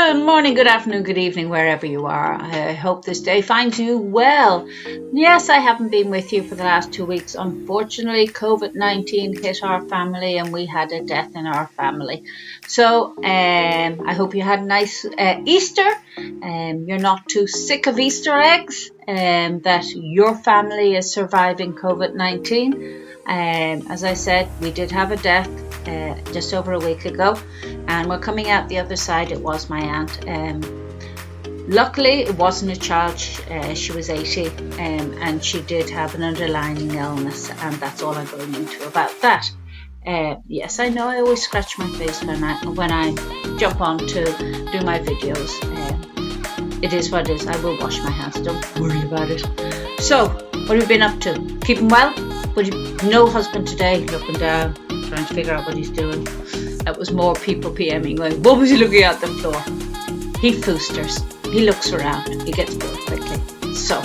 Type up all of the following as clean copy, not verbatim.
Good morning, good afternoon, good evening, wherever you are. I hope this day finds you well. Yes, I haven't been with you for the last 2 weeks. Unfortunately, COVID-19 hit our family and we had a death in our family. So I hope you had a nice Easter. You're not too sick of Easter eggs, that your family is surviving COVID-19. As I said, we did have a death just over a week ago, and we're coming out the other side. It was my aunt. Luckily, it wasn't a child. She was 80, and she did have an underlying illness, and that's all I'm going into about that. Yes, I know I always scratch my face when I jump on to do my videos. It is what it is. I will wash my hands. Don't worry about it. So, what have you been up to? Keeping well? But no husband today, looking down, trying to figure out what he's doing. That was more people PMing, going, what was he looking at the floor? He foosters. He looks around. He gets bored quickly. So,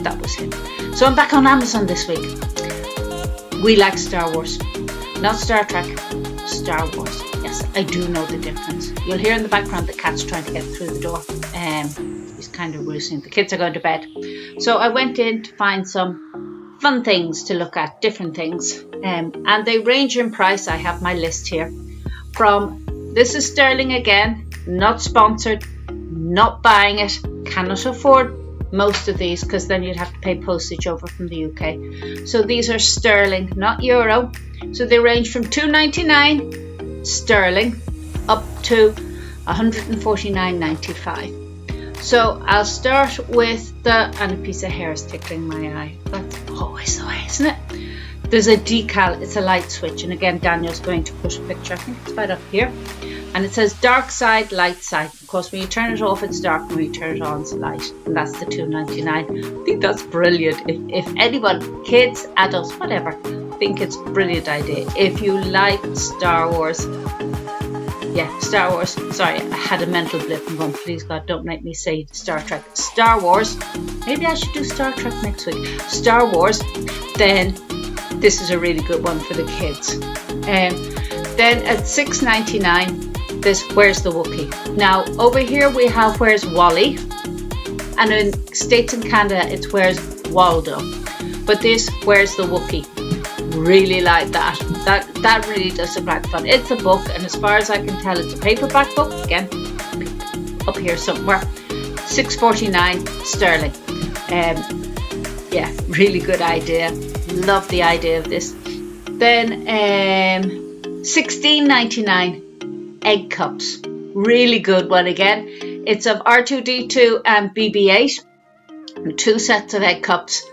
that was him. So, I'm back on Amazon this week. We like Star Wars. Not Star Trek, Star Wars. Yes, I do know the difference. You'll hear in the background the cat's trying to get through the door. He's kind of roosting. The kids are going to bed. So, I went in to find some fun things to look at, different things, and they range in price. I have my list here from, this is sterling again, not sponsored, not buying it, cannot afford most of these because then you'd have to pay postage over from the UK. So these are sterling, not euro. So they range from £2.99 sterling up to £149.95. So I'll start with and a piece of hair is tickling my eye. That's always the way, isn't it? There's a decal, it's a light switch, and again Daniel's going to put a picture, I think it's right up here, and it says dark side, light side. Of course, when you turn it off it's dark, when you turn it on it's light, and that's the £2.99. I think that's brilliant. If anyone, kids, adults, whatever, think it's a brilliant idea. If you like Star Wars, Star Wars. Sorry, I had a mental blip and going, please God, don't make me say Star Trek. Star Wars. Maybe I should do Star Trek next week. Star Wars. Then this is a really good one for the kids. Then at $6.99, there's Where's the Wookiee. Now, over here we have Where's Wally. And in States and Canada, it's Where's Waldo. But this, Where's the Wookiee. Really like that. That really does look like fun. It's a book, and as far as I can tell, it's a paperback book. Again, up here somewhere. $6.49 sterling. Really good idea. Love the idea of this. Then $16.99 egg cups. Really good one again. It's of R2D2 and BB-8. 2 sets of egg cups.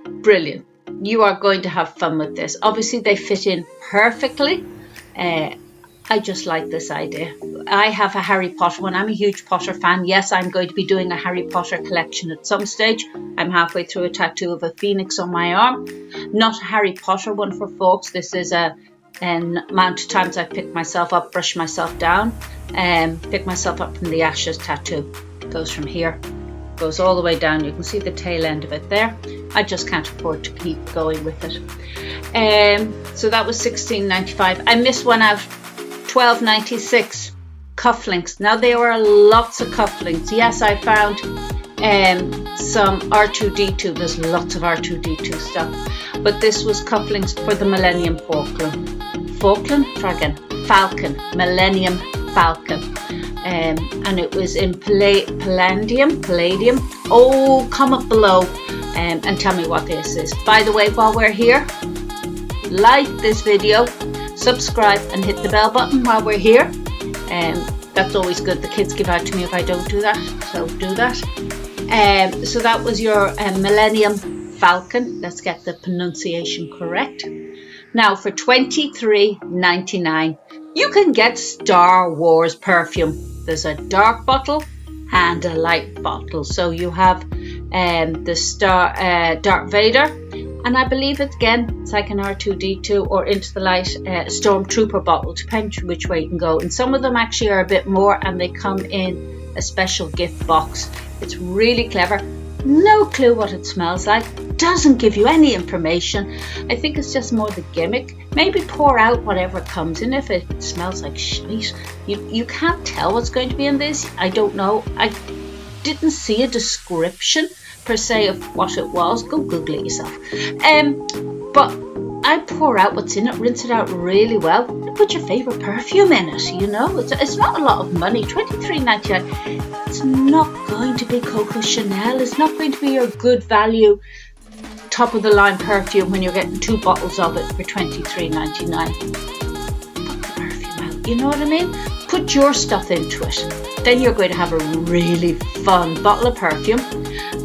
Brilliant. You are going to have fun with this. Obviously, they fit in perfectly. I just like this idea. I have a Harry Potter one. I'm a huge Potter fan. Yes, I'm going to be doing a Harry Potter collection at some stage. I'm halfway through a tattoo of a phoenix on my arm. Not a Harry Potter one for folks. This is an amount of times I pick myself up, brush myself down, and pick myself up from the ashes tattoo. It goes from here. Goes all the way down. You can see the tail end of it there. I just can't afford to keep going with it. So that was $16.95. I missed one out. $12.96 cufflinks. Now there were lots of cufflinks. Yes, I found some R2D2. There's lots of R2D2 stuff. But this was cufflinks for the Millennium Falcon. Falcon. Millennium Falcon. And it was in Palladium. Oh, comment below and tell me what this is. By the way, while we're here, like this video, subscribe and hit the bell button while we're here. That's always good. The kids give out to me if I don't do that, so do that. So that was your Millennium Falcon. Let's get the pronunciation correct. Now for $23.99, you can get Star Wars perfume. There's a dark bottle and a light bottle. So you have the Darth Vader, and I believe it's like an R2D2 or Into the Light Stormtrooper bottle, depending which way you can go. And some of them actually are a bit more, and they come in a special gift box. It's really clever. No clue what it smells like. doesn't give you any information. I think it's just more the gimmick. Maybe pour out whatever comes in. If it smells like shite, you can't tell what's going to be in this. I don't know. I didn't see a description per se of what it was. Go Google it yourself. But I pour out what's in it, rinse it out really well, and put your favourite perfume in it, you know. It's not a lot of money, $23.99. It's not going to be Coco Chanel. It's not going to be your good value, top of the line perfume when you're getting 2 bottles of it for $23.99. Put the perfume out, you know what I mean? Put your stuff into it. Then you're going to have a really fun bottle of perfume,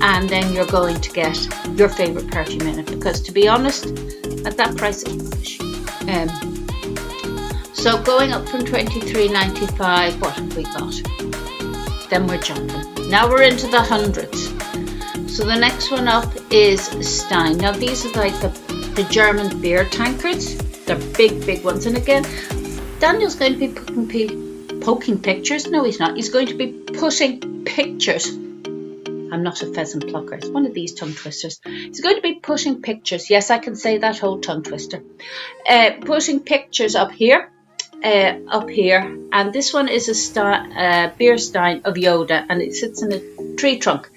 and then you're going to get your favourite perfume in it, because to be honest, at that price it's rubbish. So going up from $23.95, what have we got? Then we're jumping. Now we're into the hundreds. So the next one up is Stein. Now these are like the German beer tankards. They're big ones. And again, Daniel's going to be poking pictures. No, he's not. He's going to be putting pictures. I'm not a pheasant plucker. It's one of these tongue twisters. He's going to be putting pictures. Yes, I can say that whole tongue twister. Putting pictures up here. And this one is a beer stein of Yoda, and it sits in a tree trunk.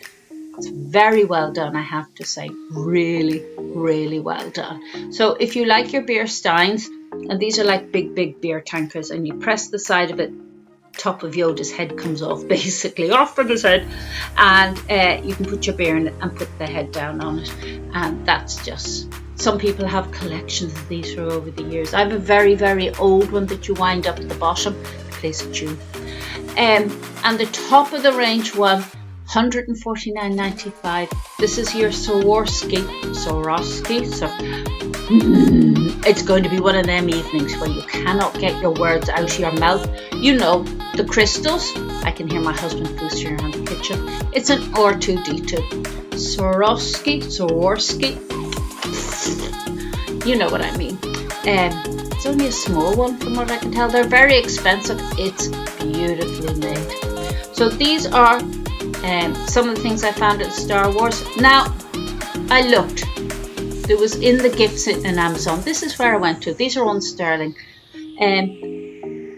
It's very well done, I have to say. Really well done. So if you like your beer steins, and these are like big beer tankers, and you press the side of it, top of Yoda's head comes off, basically off of his head, and you can put your beer in it and put the head down on it. And that's just, some people have collections of these for over the years. I have a very old one that you wind up at the bottom, plays a tune. And the top of the range one, $149.95. This is your Swarovski. So it's going to be one of them evenings where you cannot get your words out of your mouth. You know, the crystals. I can hear my husband boosting around the kitchen. It's an R2D2. Swarovski. You know what I mean. It's only a small one from what I can tell. They're very expensive. It's beautifully made. So these are some of the things I found at Star Wars. Now, I looked. There was in the gifts in Amazon. This is where I went to. These are on sterling.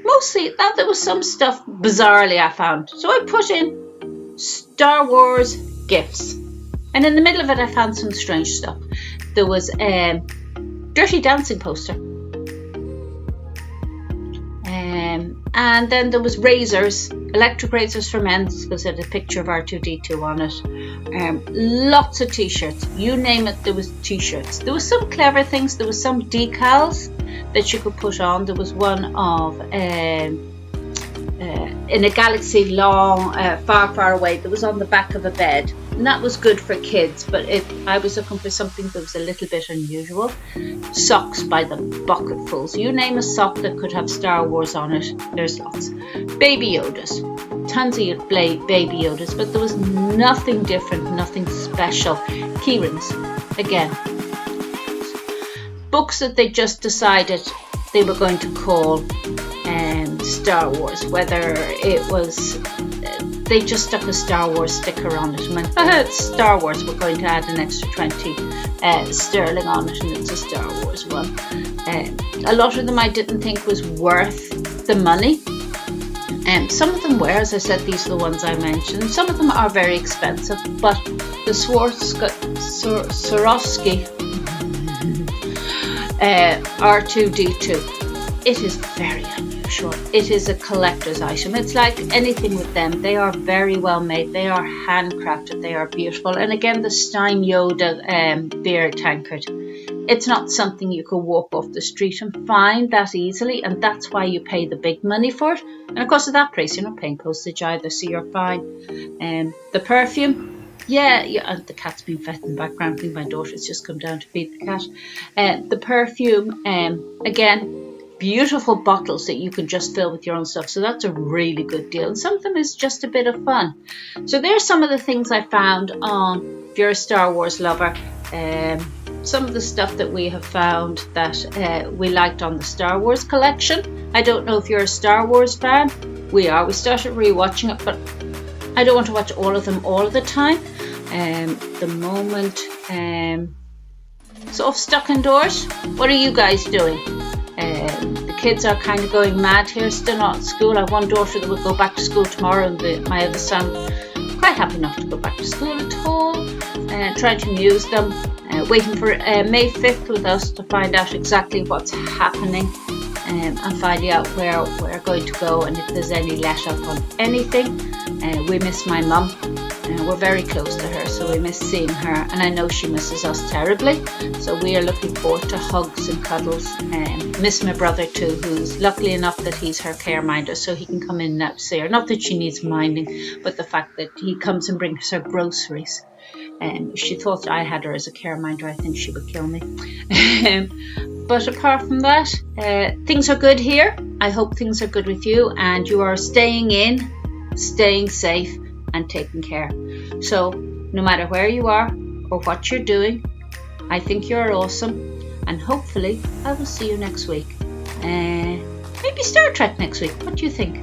Mostly, now there was some stuff bizarrely I found. So I put in Star Wars gifts. And in the middle of it, I found some strange stuff. There was a Dirty Dancing poster. And then there was razors, electric razors for men, because it had a picture of R2D2 on it. Lots of t-shirts, you name it, there was t-shirts. There was some clever things. There was some decals that you could put on. There was one of in a galaxy long, far away, that was on the back of a bed. And that was good for kids, but I was looking for something that was a little bit unusual. Socks by the bucketfuls. You name a sock that could have Star Wars on it, there's lots. Baby Yodas. Tons of baby Yodas, but there was nothing different, nothing special. Keyrings, again. Books that they just decided they were going to call Star Wars, whether it was they just stuck a Star Wars sticker on it and went, it's Star Wars, we're going to add an extra 20 sterling on it, and it's a Star Wars one. A lot of them I didn't think was worth the money. Some of them were, as I said, these are the ones I mentioned. Some of them are very expensive, but the Swarovski R2D2, it is very unusual. It is a collector's item. It's like anything with them. They are very well made. They are handcrafted. They are beautiful. And again, the Stein Yoda beer tankard. It's not something you can walk off the street and find that easily, and that's why you pay the big money for it. And of course, at that price, you're not paying postage either, so you're fine. The perfume, yeah, the cat's been fed in the background. I think my daughter's just come down to feed the cat. The perfume, again, beautiful bottles that you can just fill with your own stuff, so that's a really good deal. And some of them is just a bit of fun. So there's some of the things I found on, if you're a Star Wars lover, some of the stuff that we have found that we liked on the Star Wars collection. I don't know if you're a Star Wars fan. We are. We started rewatching it, but I don't want to watch all of them all of the time. The moment sort of stuck indoors. What are you guys doing? The kids are kind of going mad here, still not at school. I have one daughter that will go back to school tomorrow, and my other son quite happy not to go back to school at all. Trying to amuse them, waiting for May 5th with us to find out exactly what's happening, and finding out where we're going to go and if there's any let up on anything. We miss my mum. We're very close to her, so we miss seeing her, and I know she misses us terribly, so we are looking forward to hugs and cuddles. Miss my brother too, who's luckily enough that he's her care minder, so he can come in and out to see her. Not that she needs minding, but the fact that he comes and brings her groceries. If she thought I had her as a care minder, I think she would kill me. But apart from that, things are good here. I hope things are good with you, and you are staying in, staying safe, and taking care. So no matter where you are or what you're doing, I think you're awesome, and hopefully I will see you next week. Maybe Star Trek next week. What do you think?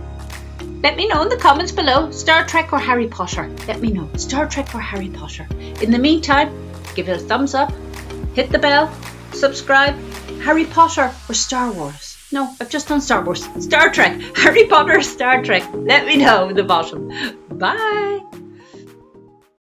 Let me know in the comments below. Star Trek or Harry Potter? Let me know. Star Trek or Harry Potter? In the meantime, give it a thumbs up, hit the bell, subscribe. Harry Potter or Star Wars? No, I've just done Star Wars. Star Trek, Harry Potter, Star Trek. Let me know in the bottom. Bye.